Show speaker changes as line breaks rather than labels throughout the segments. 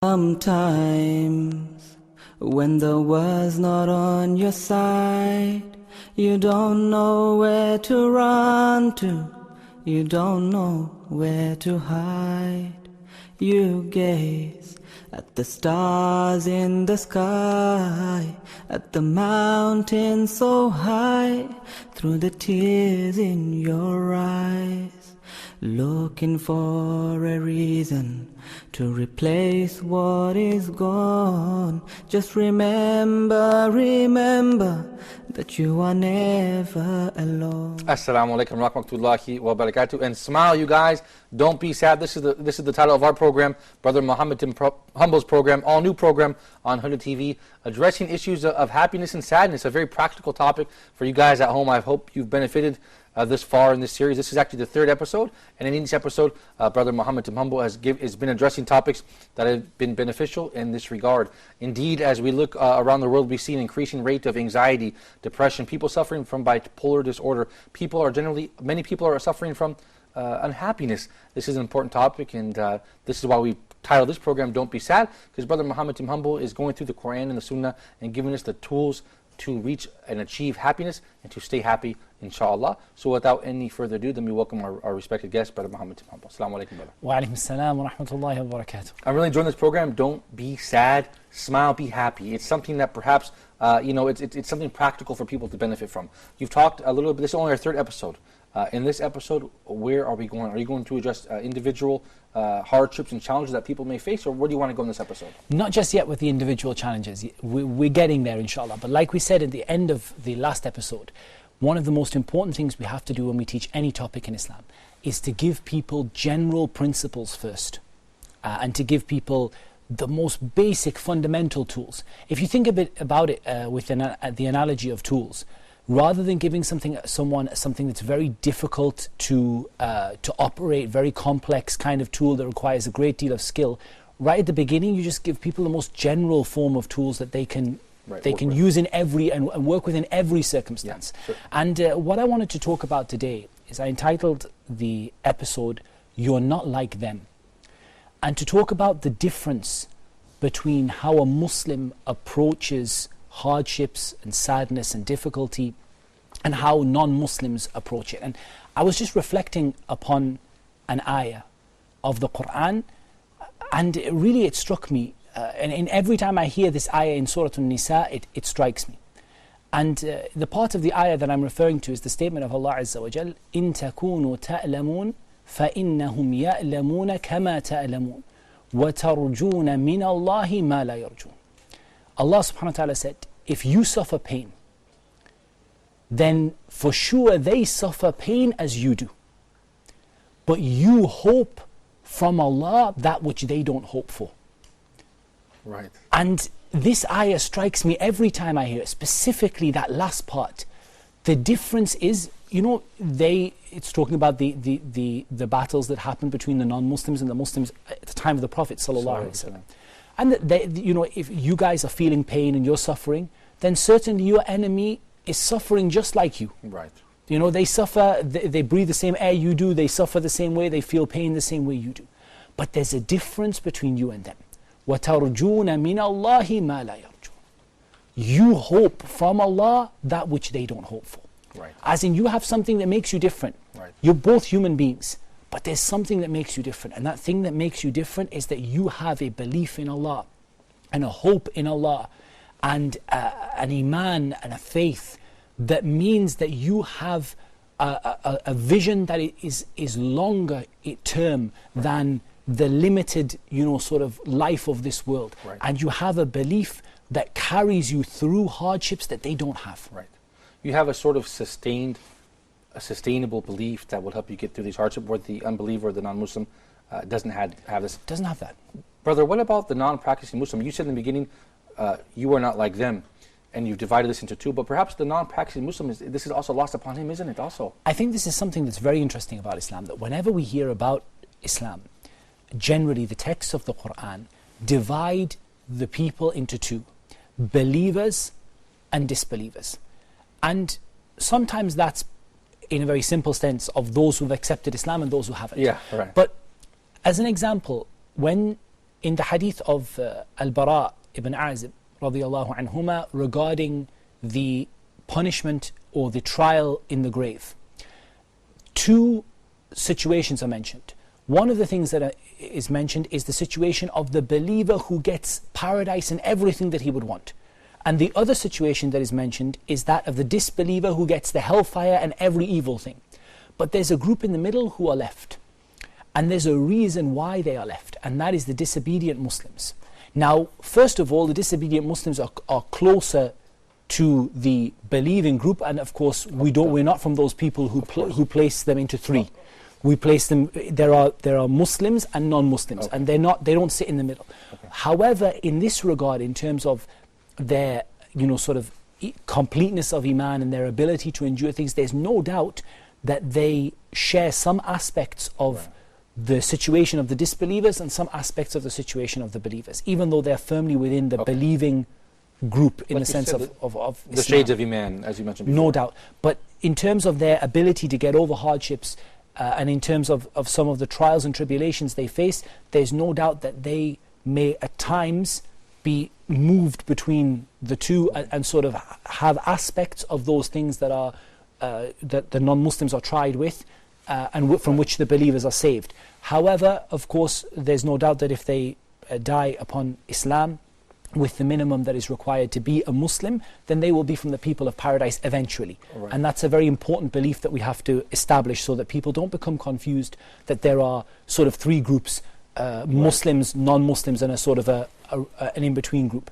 Sometimes, when the world's not on your side, you don't know where to run to, you don't know where to hide. You gaze at the stars in the sky, at the mountains so high, through the tears in your eyes, looking for a reason to replace what is gone. Just remember that you are never alone.
Assalamu alaikum wa rahmatullahi wa barakatuh. And smile, you guys. Don't be sad. This is the title of our program, Brother Muhammad Humble's program, all new program on Huda TV, addressing issues of happiness and sadness. A very practical topic for you guys at home. I hope you've benefited this far in this series. This is actually the third episode, and in each episode, Brother Muhammad Humble has been addressing topics that have been beneficial in this regard. Indeed, as we look around the world, we see an increasing rate of anxiety, depression, people suffering from bipolar disorder. Many people are suffering from unhappiness. This is an important topic, and this is why we titled this program "Don't Be Sad," because Brother Muhammad Humble is going through the Quran and the Sunnah and giving us the tools to reach and achieve happiness and to stay happy, inshallah. So without any further ado, let me welcome our respected guest, Brother Muhammad Humble. Assalamu alaikum, brother.
Wa alaikum assalam wa rahmatullahi wa barakatuh.
I'm really enjoying this program. Don't be sad, smile, be happy. It's something that perhaps, it's something practical for people to benefit from. You've talked a little bit, this is only our third episode. In this episode, where are we going? Are you going to address individual hardships and challenges that people may face, or where do you want to go in this episode?
Not just yet with the individual challenges. We're getting there, inshallah. But like we said at the end of the last episode, one of the most important things we have to do when we teach any topic in Islam is to give people general principles first, and to give people the most basic fundamental tools. If you think a bit about it with the analogy of tools, rather than giving someone something that's very difficult to operate, very complex kind of tool that requires a great deal of skill, right at the beginning you just give people the most general form of tools that they can use in every and work with in every circumstance.
Yeah, sure.
And what I wanted to talk about today is, I entitled the episode "You're Not Like Them," and to talk about the difference between how a Muslim approaches hardships and sadness and difficulty, and how non-Muslims approach it. And I was just reflecting upon an ayah of the Quran, and it struck me, and every time I hear this ayah in Surah An-Nisa, it strikes me. And the part of the ayah that I'm referring to is the statement of Allah Azza wa Jal, إِن تَكُونُوا تَأْلَمُونَ فَإِنَّهُمْ يَأْلَمُونَ كَمَا تَأْلَمُونَ وَتَرْجُونَ مِنَ اللَّهِ مَا لَا يَرْجُونَ. Allah subhanahu wa ta'ala said, if you suffer pain, then for sure they suffer pain as you do. But you hope from Allah that which they don't hope for.
Right.
And this ayah strikes me every time I hear it, specifically that last part. The difference is, it's talking about the battles that happened between the non-Muslims and the Muslims at the time of the Prophet sallallahu alaihi wasallam. And if you guys are feeling pain and you're suffering, then certainly your enemy is suffering just like you.
Right.
They suffer, they breathe the same air you do, they suffer the same way, they feel pain the same way you do. But there's a difference between you and them. وَتَرْجُونَ مِنَ اللَّهِ مَا لَا يَرْجُونَ. You hope from Allah that which they don't hope for.
Right.
As in, you have something that makes you different.
Right.
You're both human beings. But there's something that makes you different, and that thing that makes you different is that you have a belief in Allah and a hope in Allah and an iman and a faith that means that you have a vision that is longer term than the limited sort of life of this world.
Right.
And you have a belief that carries you through hardships that they don't have.
Right. You have a sort of sustainable belief that will help you get through these hardships, where the unbeliever, the non-Muslim, doesn't have this.
Doesn't have that.
Brother, what about the non-practicing Muslim? You said in the beginning, you are not like them, and you've divided this into two, but perhaps the non-practicing Muslim, this is also lost upon him, isn't it also?
I think this is something that's very interesting about Islam, that whenever we hear about Islam, generally the texts of the Quran divide the people into two, believers and disbelievers. And sometimes that's in a very simple sense of those who've accepted Islam and those who haven't.
Yeah, right.
But as an example, when in the hadith of Al-Bara ibn Azib radiyallahu anhuma regarding the punishment or the trial in the grave, two situations are mentioned. One of the things that is mentioned is the situation of the believer who gets paradise and everything that he would want. And the other situation that is mentioned is that of the disbeliever who gets the hellfire and every evil thing. But there's a group in the middle who are left. And there's a reason why they are left, and that is the disobedient Muslims. Now, first of all, the disobedient Muslims are closer to the believing group, and of course we're not from those people who place them into three. We place them, there are Muslims and non-Muslims, and they don't sit in the middle. However, in this regard, in terms of their sort of completeness of Iman and their ability to endure things, there's no doubt that they share some aspects of the situation of the disbelievers and some aspects of the situation of the believers, even though they're firmly within the believing group in the sense of
the
Islam.
shades of Iman, as you mentioned before.
No doubt. But in terms of their ability to get over hardships, and in terms of some of the trials and tribulations they face, there's no doubt that they may at times be moved between the two and sort of have aspects of those things that are that the non-Muslims are tried with, and from which the believers are saved. However, of course, there's no doubt that if they die upon Islam with the minimum that is required to be a Muslim, then they will be from the people of paradise eventually. And that's a very important belief that we have to establish, so that people don't become confused that there are sort of three groups, Muslims, non-Muslims, and a sort of an in-between group.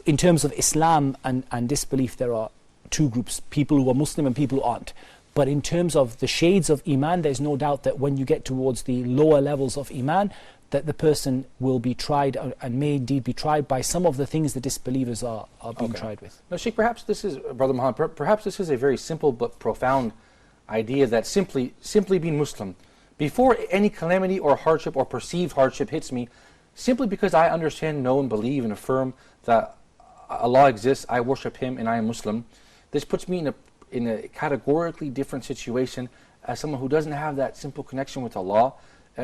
In terms of Islam and disbelief, there are two groups, people who are Muslim and people who aren't. But in terms of the shades of Iman, there's no doubt that when you get towards the lower levels of Iman, that the person will be tried and may indeed be tried by some of the things the disbelievers are being tried with.
Now, Sheikh, perhaps this is, Brother Muhammad, perhaps this is a very simple but profound idea, that simply being Muslim, before any calamity or hardship or perceived hardship hits me, simply because I understand, know, and believe and affirm that Allah exists, I worship Him, and I am Muslim, this puts me in a categorically different situation as someone who doesn't have that simple connection with Allah.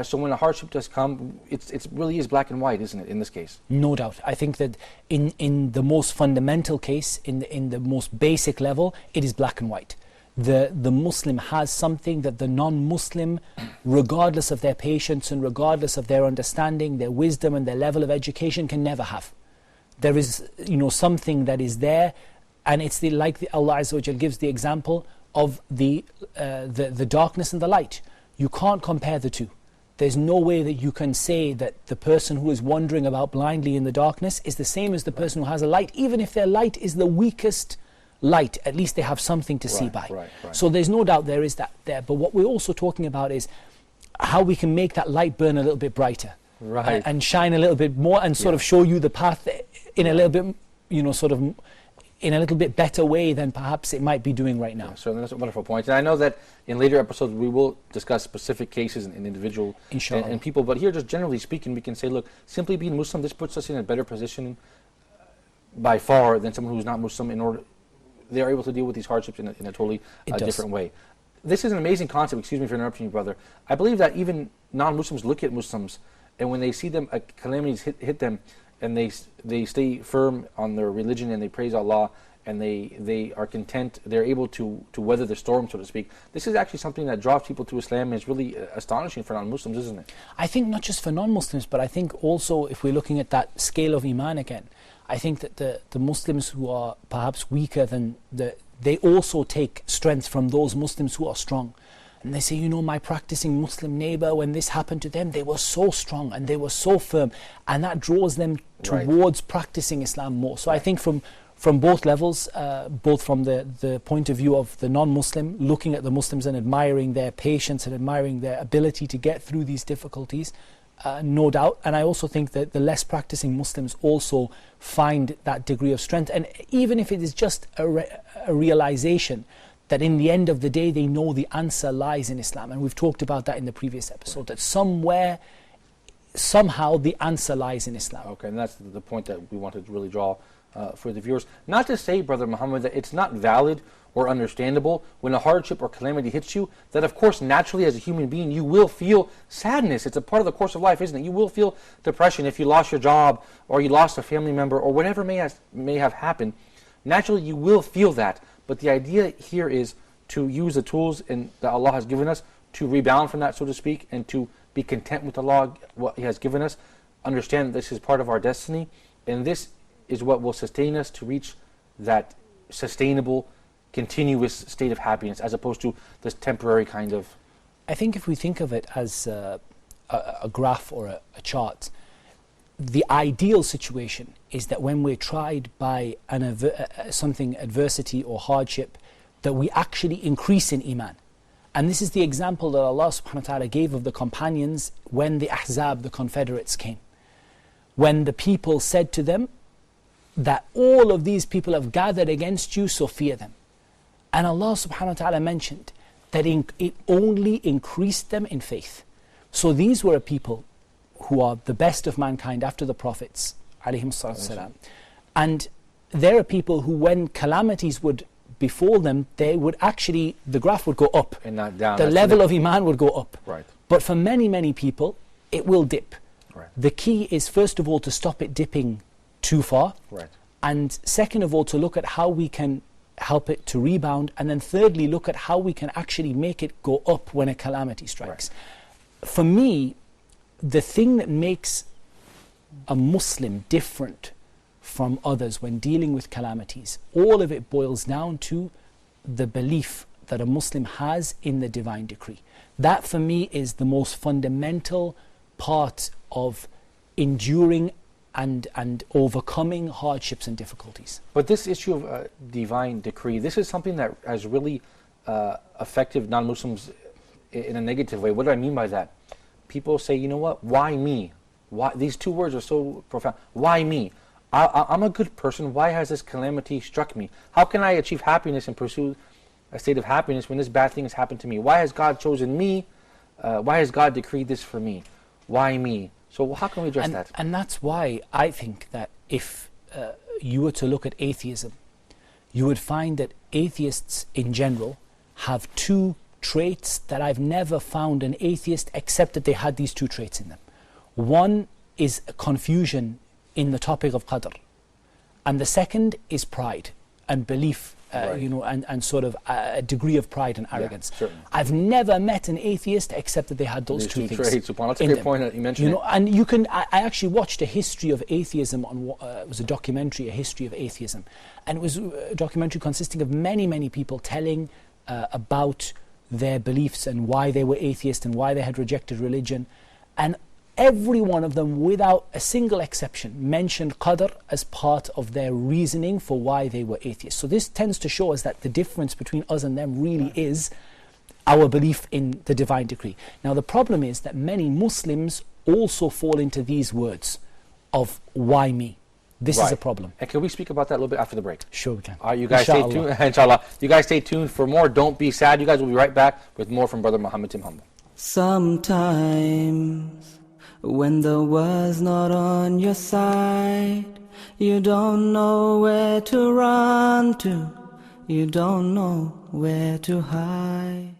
So when a hardship does come, it really is black and white, isn't it, in this case? No
doubt. I think that in the most fundamental case, in the most basic level, it is black and white. The Muslim has something that the non-Muslim, regardless of their patience and regardless of their understanding, their wisdom and their level of education, can never have. There is something that is there, and it's like Allah Azza wa Jal gives the example of the darkness and the light. You can't compare the two. There's no way that you can say that the person who is wandering about blindly in the darkness is the same as the person who has a light. Even if their light is the weakest light, at least they have something to see by. So there's no doubt there is that there. But what we're also talking about is how we can make that light burn a little bit brighter. And shine a little bit more, and sort of show you the path in a little bit, sort of in a little bit better way than perhaps it might be doing right now.
So that's a wonderful point. And I know that in later episodes we will discuss specific cases and individual and people, but here, just generally speaking, we can say, look, simply being Muslim, this puts us in a better position by far than someone who's not Muslim, in order they are able to deal with these hardships in a totally different way. This is an amazing concept. Excuse me for interrupting you, brother. I believe that even non-Muslims look at Muslims, and when they see them, calamities hit them, and they stay firm on their religion, and they praise Allah, and they are content, they're able to weather the storm, so to speak. This is actually something that draws people to Islam, and is really astonishing for non-Muslims, isn't it?
I think not just for non-Muslims, but I think also if we're looking at that scale of Iman again, I think that the Muslims who are perhaps weaker than they also take strength from those Muslims who are strong. And they say, my practicing Muslim neighbor, when this happened to them, they were so strong and they were so firm. And that draws them towards practicing Islam more. So I think from both levels, both from the point of view of the non-Muslim, looking at the Muslims and admiring their patience and admiring their ability to get through these difficulties, no doubt. And I also think that the less practicing Muslims also find that degree of strength. And even if it is just a realization that in the end of the day they know the answer lies in Islam. And we've talked about that in the previous episode, that somehow the answer lies in Islam.
Okay, and that's the point that we wanted to really draw for the viewers. Not to say, Brother Muhammad, that it's not valid or understandable. When a hardship or calamity hits you, that of course naturally as a human being you will feel sadness. It's a part of the course of life, isn't it? You will feel depression if you lost your job or you lost a family member or whatever may have happened. Naturally you will feel that. But the idea here is to use the tools that Allah has given us to rebound from that, so to speak, and to be content with Allah, what He has given us. Understand that this is part of our destiny, and this is what will sustain us to reach that sustainable, continuous state of happiness, as opposed to this temporary kind of...
I think if we think of it as a graph or a chart, the ideal situation is that when we're tried by something, adversity or hardship, that we actually increase in Iman. And this is the example that Allah subhanahu wa ta'ala gave of the companions when the Ahzab, the confederates, came. When the people said to them that all of these people have gathered against you, so fear them. And Allah subhanahu wa ta'ala mentioned that it only increased them in faith. So these were a people who are the best of mankind after the prophets, alayhim salam. And there are people who, when calamities would befall them, they would actually, the graph would go up.
And not down.
The level of Iman would go up.
Right.
But for many, many people, it will dip.
Right.
The key is, first of all, to stop it dipping too far.
Right.
And second of all, to look at how we can help it to rebound. And then thirdly, look at how we can actually make it go up when a calamity strikes. Right. For me, the thing that makes a Muslim different from others when dealing with calamities, all of it boils down to the belief that a Muslim has in the divine decree. That for me is the most fundamental part of enduring and overcoming hardships and difficulties.
But this issue of divine decree, this is something that has really affected non-Muslims in a negative way. What do I mean by that? People say, you know what, why me? Why? These two words are so profound. Why me? I'm a good person. Why has this calamity struck me? How can I achieve happiness and pursue a state of happiness when this bad thing has happened to me? Why has God chosen me? Why has God decreed this for me? Why me? So how can we address that?
And that's why I think that if you were to look at atheism, you would find that atheists in general have two traits that I've never found an atheist except that they had these two traits in them. One is confusion in the topic of qadr, and the second is pride and belief,
right.
and sort of a degree of pride and arrogance.
Yeah,
I've never met an atheist except that they had those two things.
Traits. That's a great point that you mentioned.
And you can. I actually watched a history of atheism on. It was a documentary, a history of atheism, and it was a documentary consisting of many, many people telling about their beliefs and why they were atheist and why they had rejected religion, and every one of them, without a single exception, mentioned qadr as part of their reasoning for why they were atheists. So this tends to show us that the difference between us and them really is our belief in the divine decree. Now the problem is that many Muslims also fall into these words of why me. This is a problem.
And can we speak about that a little bit after the break?
Sure we can.
All right, you guys stay tuned. Inshallah. You guys stay tuned for more. Don't be sad. You guys will be right back with more from Brother Muhammad Tim Humble.
Sometimes when the world's not on your side, you don't know where to run to, you don't know where to hide.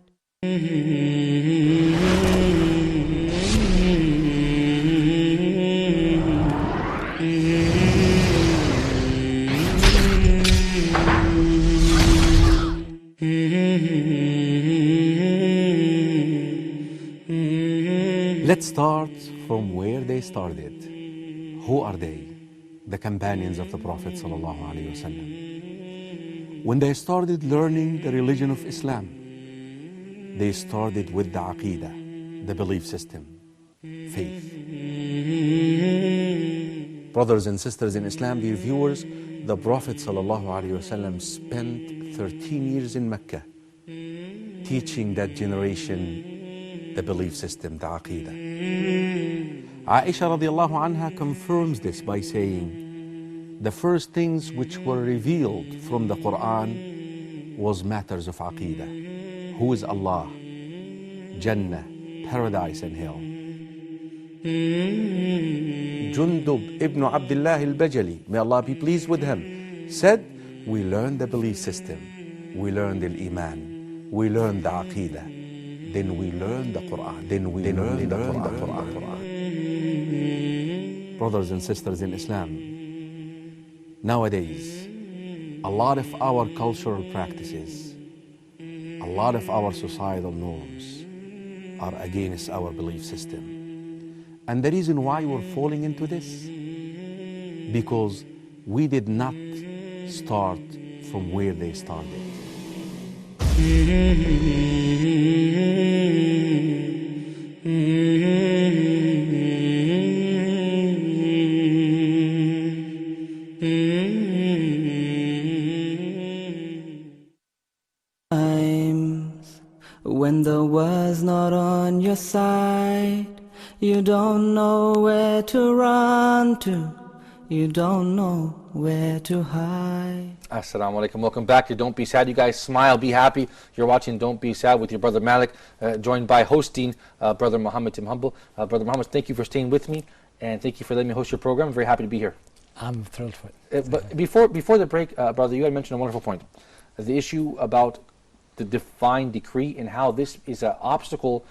Let's start from where they started. Who are they? The companions of the Prophet ﷺ. When they started learning the religion of Islam, they started with the Aqidah, the belief system, faith. Brothers and sisters in Islam, dear viewers, the Prophet ﷺ spent 13 years in Mecca teaching that generation the belief system, the Aqidah. Aisha radiallahu anha confirms this by saying, the first things which were revealed from the Quran was matters of Aqidah. Who is Allah? Jannah, paradise and hell. Jundub ibn Abdullah al-Bajali, may Allah be pleased with him, said, we learned the belief system. we learn the Iman, we learn the Aqidah, then we learn the Quran, then we learn the Quran. Brothers and sisters in Islam, nowadays, a lot of our cultural practices, a lot of our societal norms are against our belief system. And the reason why we're falling into this, because we did not start from where they started.
Times when the world's not on your side, you don't know where to run to, you don't know where to hide.
Assalamu alaikum. Welcome back to Don't Be Sad. You guys smile, be happy. You're watching Don't Be Sad with your brother Malik, joined by hosting brother Muhammad Tim Humble. Brother Muhammad, thank you for staying with me, and thank you for letting me host your program. I'm very happy to be here.
I'm thrilled for it.
But before the break, brother, you had mentioned a wonderful point. The issue about the divine decree and how this is an obstacle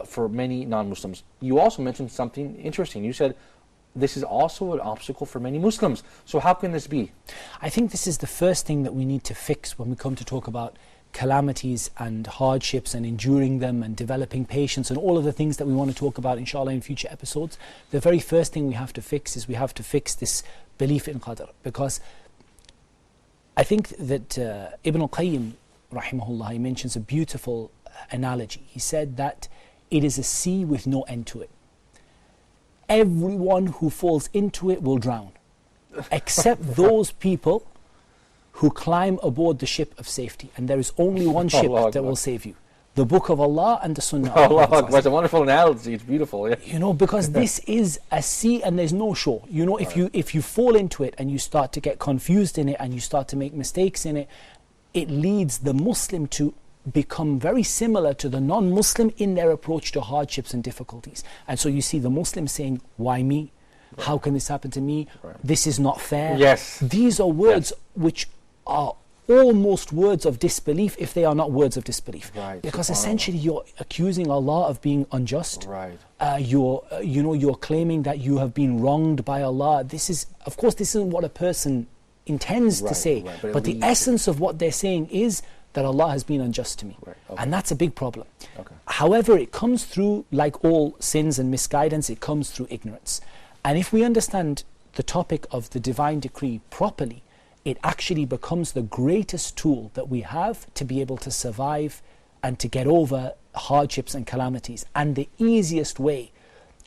for many non-Muslims. You also mentioned something interesting. You said this is also an obstacle for many Muslims. So how can this be?
I think this is the first thing that we need to fix when we come to talk about calamities and hardships and enduring them and developing patience and all of the things that we want to talk about inshallah in future episodes. The very first thing we have to fix is we have to fix this belief in qadr, because I think that Ibn al-Qayyim rahimahullah, he mentions a beautiful analogy. He said that it is a sea with no end to it. Everyone who falls into it will drown, except those people who climb aboard the ship of safety. And there is only one ship that will save you: the Book of Allah and the Sunnah of Allah.
That's a wonderful analogy. It's beautiful. Yeah.
You know, because this is a sea and there's no shore. You know, if you fall into it and you start to get confused in it and you start to make mistakes in it, it leads the Muslim to become very similar to the non-Muslim in their approach to hardships and difficulties. And so you see the Muslim saying, why me? Right. How can this happen to me? Right. This is not fair.
Yes.
These are words which are almost words of disbelief if they are not words of disbelief.
Right.
Because essentially you're accusing Allah of being unjust.
Right.
You're claiming that you have been wronged by Allah. This is, of course, this isn't what a person intends to say. Right. But the essence of what they're saying is that Allah has been unjust to me. Right. Okay. And that's a big problem. Okay. However, it comes through, like all sins and misguidance, it comes through ignorance. And if we understand the topic of the divine decree properly, it actually becomes the greatest tool that we have to be able to survive and to get over hardships and calamities. And the easiest way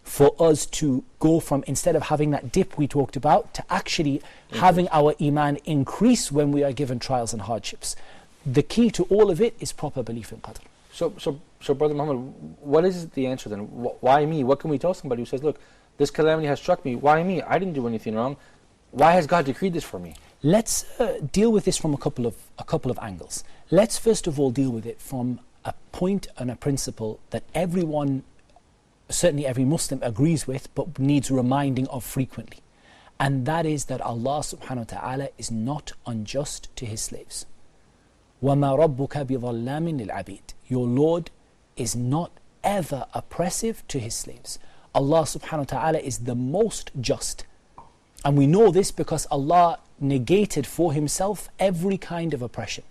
for us to go from, instead of having that dip we talked about, to actually having our Iman increase when we are given trials and hardships. The key to all of it is proper belief in qadr.
So Brother Muhammad, what is the answer then? Why me? What can we tell somebody who says, look, this calamity has struck me. Why me? I didn't do anything wrong. Why has God decreed this for me?
Let's deal with this from a couple of angles. Let's first of all deal with it from a point and a principle that everyone, certainly every Muslim, agrees with but needs reminding of frequently. And that is that Allah subhanahu wa ta'ala is not unjust to His slaves. وَمَا رَبُّكَ بِظَلَّامٍ لِلْعَبِيدِ. Your Lord is not ever oppressive to His slaves. Allah subhanahu wa ta'ala is the most just. And we know this because Allah negated for Himself every kind of oppression.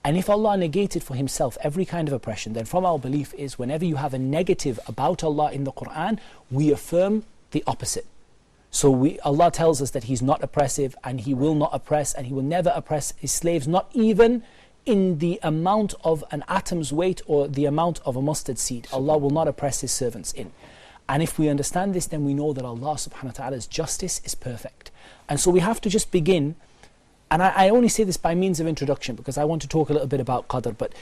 And if Allah negated for Himself every kind of oppression, then from our belief is whenever you have a negative about Allah in the Quran, we affirm the opposite. So Allah tells us that He's not oppressive and He will not oppress and He will never oppress His slaves, not even in the amount of an atom's weight or the amount of a mustard seed. Allah will not oppress His servants in. And if we understand this, then we know that Allah subhanahu wa ta'ala's justice is perfect. And so we have to just begin, and I only say this by means of introduction because I want to talk a little bit about qadr, but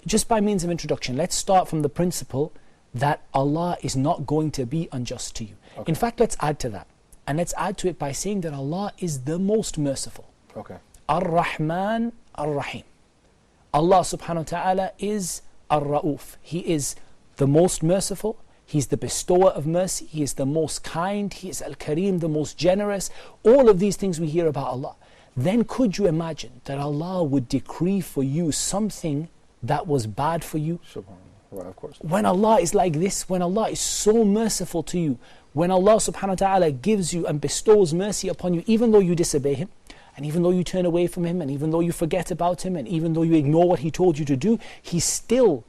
just by means of introduction, let's start from the principle that Allah is not going to be unjust to you. Okay. In fact, let's add to that. And let's add to it by saying that Allah is the most merciful.
Okay.
Ar-Rahman Ar-Rahim. Allah subhanahu wa ta'ala is Ar-Ra'uf. He is the most merciful. He's the bestower of mercy. He is the most kind. He is Al-Kareem, the most generous. All of these things we hear about Allah. then could you imagine that Allah would decree for you something that was bad for you?
Right, of course.
When Allah is like this, when Allah is so merciful to you, when Allah subhanahu wa ta'ala gives you and bestows mercy upon you, even though you disobey Him, and even though you turn away from Him, and even though you forget about Him, and even though you ignore what He told you to do, He still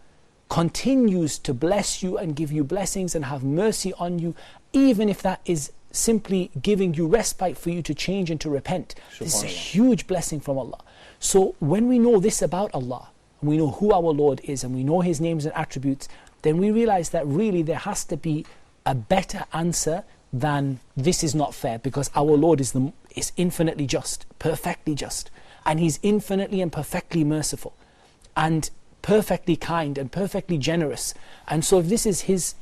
continues to bless you and give you blessings and have mercy on you, even if that is simply giving you respite for you to change and to repent. This is a huge blessing from Allah. So when we know this about Allah, and we know who our Lord is, and we know His names and attributes, then we realize that really there has to be a better answer than this is not fair, because our Lord is infinitely just, perfectly just, and He's infinitely and perfectly merciful, and perfectly kind and perfectly generous. And so if this is His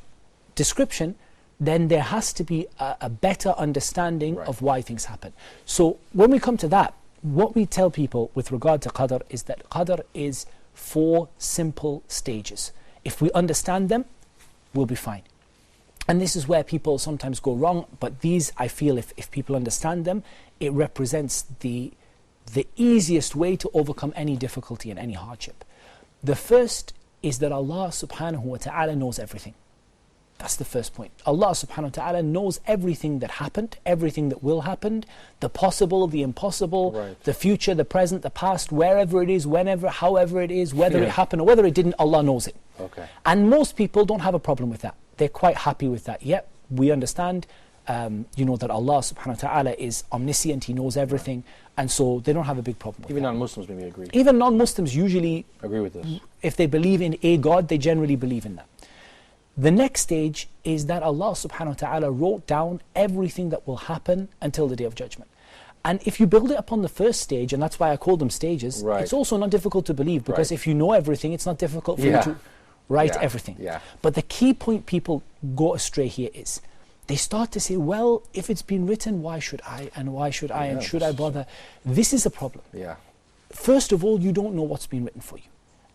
description, then there has to be a better understanding of why things happen. So when we come to that, what we tell people with regard to Qadr is that Qadr is 4 simple stages. If we understand them, we'll be fine. And this is where people sometimes go wrong, but these, I feel, if people understand them, it represents the easiest way to overcome any difficulty and any hardship. The first is that Allah subhanahu wa ta'ala knows everything. That's the first point. Allah subhanahu wa ta'ala knows everything that happened, everything that will happen, the possible, the impossible, the future, the present, the past, wherever it is, whenever, however it is, whether it happened or whether it didn't, Allah knows it. And most people don't have a problem with that. They're quite happy with that. Yep, we understand, that Allah subhanahu wa ta'ala is omniscient, He knows everything, and so they don't have a big problem with
Even
that.
non-Muslims maybe agree.
Even non-Muslims usually
agree with this.
If they believe in a God, they generally believe in that. The next stage is that Allah subhanahu wa ta'ala wrote down everything that will happen until the Day of Judgment. And if you build it upon the first stage, and that's why I call them stages, it's also not difficult to believe, because if you know everything, it's not difficult for you to write everything. But the key point people go astray here is, they start to say, well, if it's been written, why should I? And why should I? And should I bother? This is a problem. First of all, you don't know what's been written for you.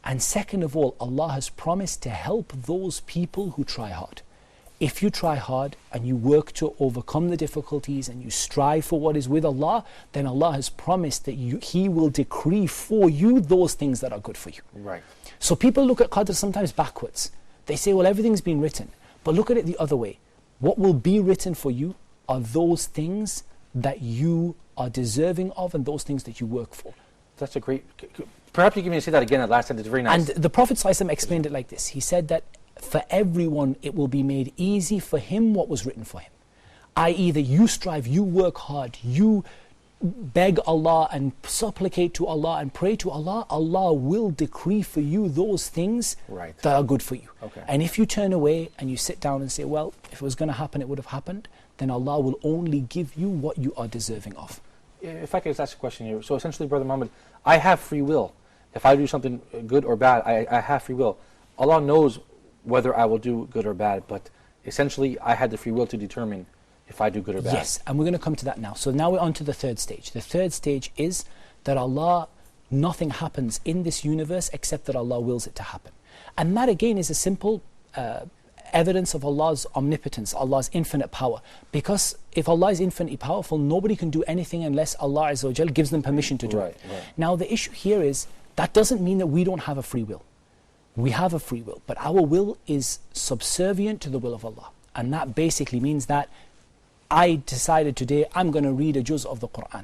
And second of all, Allah has promised to help those people who try hard. If you try hard and you work to overcome the difficulties and you strive for what is with Allah, then Allah has promised that He will decree for you those things that are good for you. So people look at Qadr sometimes backwards. They say, well, everything's been written. But look at it the other way. What will be written for you are those things that you are deserving of and those things that you work for.
That's a great... Perhaps you can say that again at last, and it's very nice.
And the Prophet ﷺ explained it like this. He said that for everyone it will be made easy for him what was written for him. I.e. that you strive, you work hard, you beg Allah and supplicate to Allah and pray to Allah, Allah will decree for you those things that are good for you. And if you turn away and you sit down and say, well, if it was going to happen, it would have happened, then Allah will only give you what you are deserving of.
If I could just ask a question here. So essentially, Brother Muhammad, I have free will. If I do something good or bad, I have free will. Allah knows whether I will do good or bad, but essentially I had the free will to determine if I do good or bad.
Yes, and we're going to come to that now. So now we're on to the third stage. The third stage is that Allah, nothing happens in this universe except that Allah wills it to happen. And that again is a simple evidence of Allah's omnipotence, Allah's infinite power. Because if Allah is infinitely powerful, nobody can do anything unless Allah Azza wa Jal gives them permission to do it. Now the issue here is, that doesn't mean that we don't have a free will. We have a free will, but our will is subservient to the will of Allah. And that basically means that I decided today I'm going to read a juz of the Quran.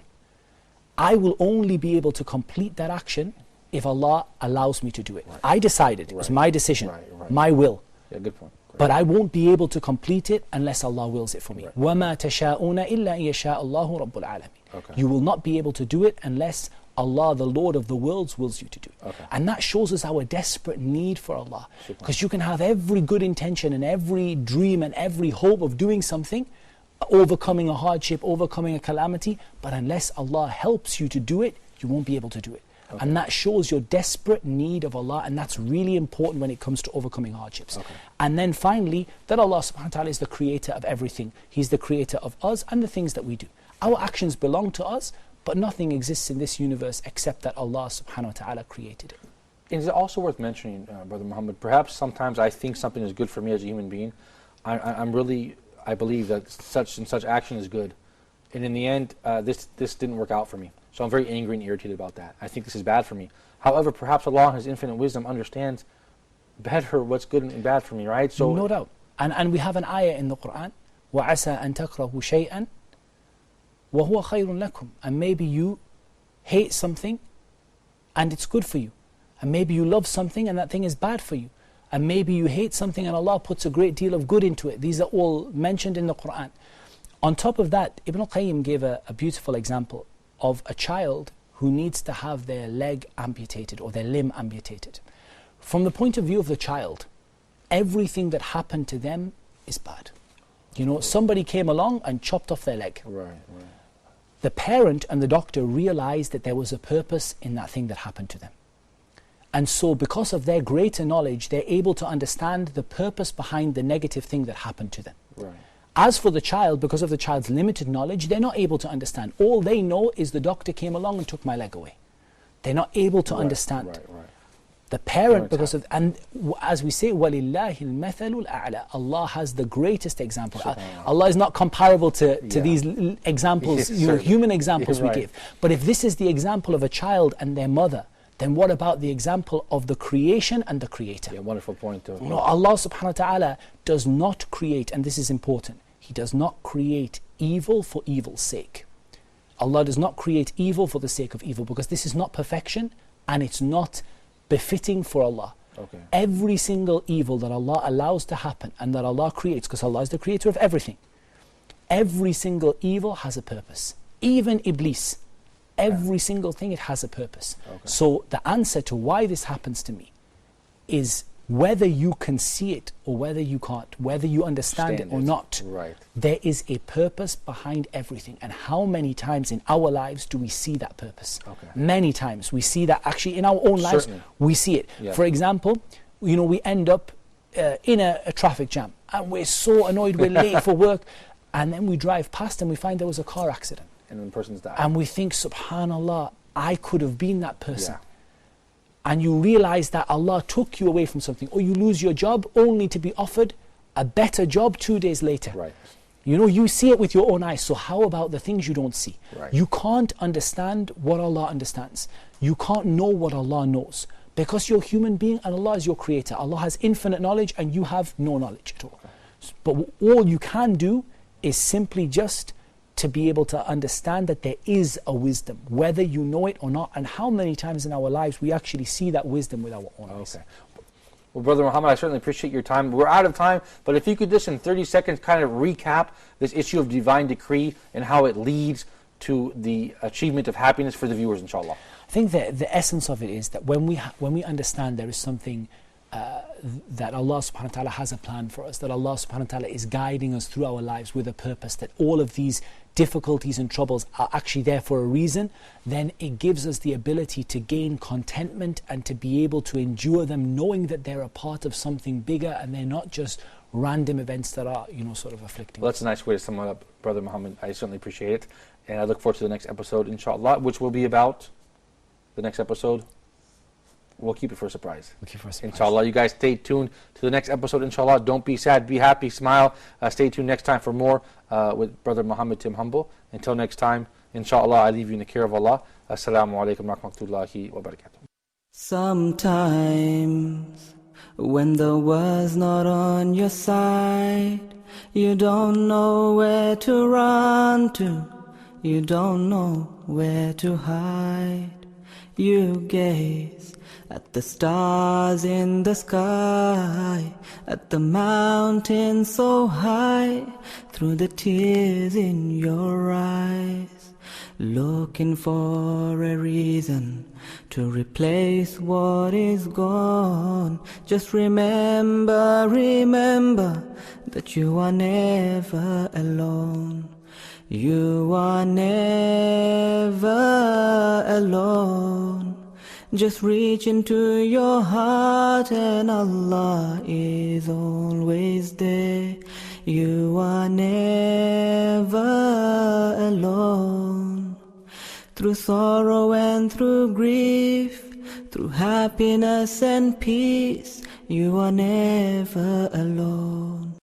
I will only be able to complete that action if Allah allows me to do it. I decided, it was my decision, my will.
Good point.
But I won't be able to complete it unless Allah wills it for me. وَمَا تَشَاءُونَ إِلَّا إِن يَشَاءَ اللَّهُ رَبُّ الْعَالَمِينَ. You will not be able to do it unless Allah, the Lord of the worlds, wills you to do it. And that shows us our desperate need for Allah. Because you can have every good intention and every dream and every hope of doing something, overcoming a hardship, overcoming a calamity, but unless Allah helps you to do it, you won't be able to do it. And that shows your desperate need of Allah, and that's really important when it comes to overcoming hardships. And then finally, that Allah subhanahu wa ta'ala is the creator of everything. He's the creator of us and the things that we do. Our actions belong to us, but nothing exists in this universe except that Allah subhanahu wa ta'ala created it.
Is it also worth mentioning, Brother Muhammad, perhaps sometimes I think something is good for me as a human being. I believe that such and such action is good. And in the end, this didn't work out for me. So I'm very angry and irritated about that. I think this is bad for me. However, perhaps Allah in His infinite wisdom understands better what's good and bad for me, right? So
no doubt. And we have an ayah in the Quran, وَعَسَىٰ أَن تَكْرَهُ شَيْئًا وَهُوَ خَيْرٌ لَكُمْ. And maybe you hate something and it's good for you. And maybe you love something and that thing is bad for you. And maybe you hate something and Allah puts a great deal of good into it. These are all mentioned in the Quran. On top of that, Ibn al-Qayyim gave a beautiful example of a child who needs to have their leg amputated or their limb amputated. From the point of view of the child, everything that happened to them is bad. You know, somebody came along and chopped off their leg.
Right.
The parent and the doctor realized that there was a purpose in that thing that happened to them. And so because of their greater knowledge, they're able to understand the purpose behind the negative thing that happened to them.
Right.
As for the child, because of the child's limited knowledge, they're not able to understand. All they know is the doctor came along and took my leg away. They're not able to understand.
Right.
The parent, because of, and as we say, وَلِلَّهِ الْمَثَلُ الْأَعْلَى. Allah has the greatest example. Allah is not comparable to these examples, human examples we give. But if this is the example of a child and their mother, then what about the example of the creation and the creator?
Yeah, wonderful point.
You know, Allah subhanahu wa ta'ala does not create, and this is important, He does not create evil for evil's sake. Allah does not create evil for the sake of evil, because this is not perfection and it's not befitting for Allah.
Okay.
Every single evil that Allah allows to happen and that Allah creates, because Allah is the creator of everything, every single evil has a purpose. Even Iblis, every single thing, it has a purpose.
Okay.
So the answer to why this happens to me is whether you can see it or whether you can't, whether you understand it or not, there is a purpose behind everything. And how many times in our lives do we see that purpose? Many times we see that actually in our own lives. We see it. For example, you know, we end up in a traffic jam and we're so annoyed, we're late for work, and then we drive past and we find there was a car accident.
And the person's died.
And we think, subhanallah, I could have been that person. And you realize that Allah took you away from something, or you lose your job only to be offered a better job 2 days later. You know, you see it with your own eyes. So how about the things you don't see? You can't understand what Allah understands. You can't know what Allah knows, because you're a human being and Allah is your creator. Allah has infinite knowledge and you have no knowledge at all. But all you can do is simply just to be able to understand that there is a wisdom, whether you know it or not. And how many times in our lives we actually see that wisdom with our own eyes.
Well, Brother Muhammad, I certainly appreciate your time. We're out of time, but if you could just in 30 seconds kind of recap this issue of divine decree and how it leads to the achievement of happiness for the viewers, inshallah.
I think that the essence of it is that when we understand there is something that Allah subhanahu wa ta'ala has a plan for us, that Allah subhanahu wa ta'ala is guiding us through our lives with a purpose, that all of these difficulties and troubles are actually there for a reason, then it gives us the ability to gain contentment and to be able to endure them, knowing that they're a part of something bigger and they're not just random events that are, you know, sort of afflicting.
Well, that's a nice way to sum it up, Brother Muhammad. I certainly appreciate it. And I look forward to the next episode, inshallah, which will be about the next episode. We'll keep it for a surprise. Inshallah, you guys stay tuned to the next episode, inshallah. Don't be sad, be happy, smile. Stay tuned next time for more with Brother Muhammad Tim Humble. Until next time, inshallah, I leave you in the care of Allah. Assalamu alaikum wa rahmatullahi wa barakatuh.
Sometimes when the world's not on your side, you don't know where to run to, you don't know where to hide. You gaze at the stars in the sky, at the mountain so high, through the tears in your eyes, looking for a reason to replace what is gone. Just remember, remember that you are never alone. You are never alone. Just reach into your heart and Allah is always there. You are never alone. Through sorrow and through grief, through happiness and peace, you are never alone.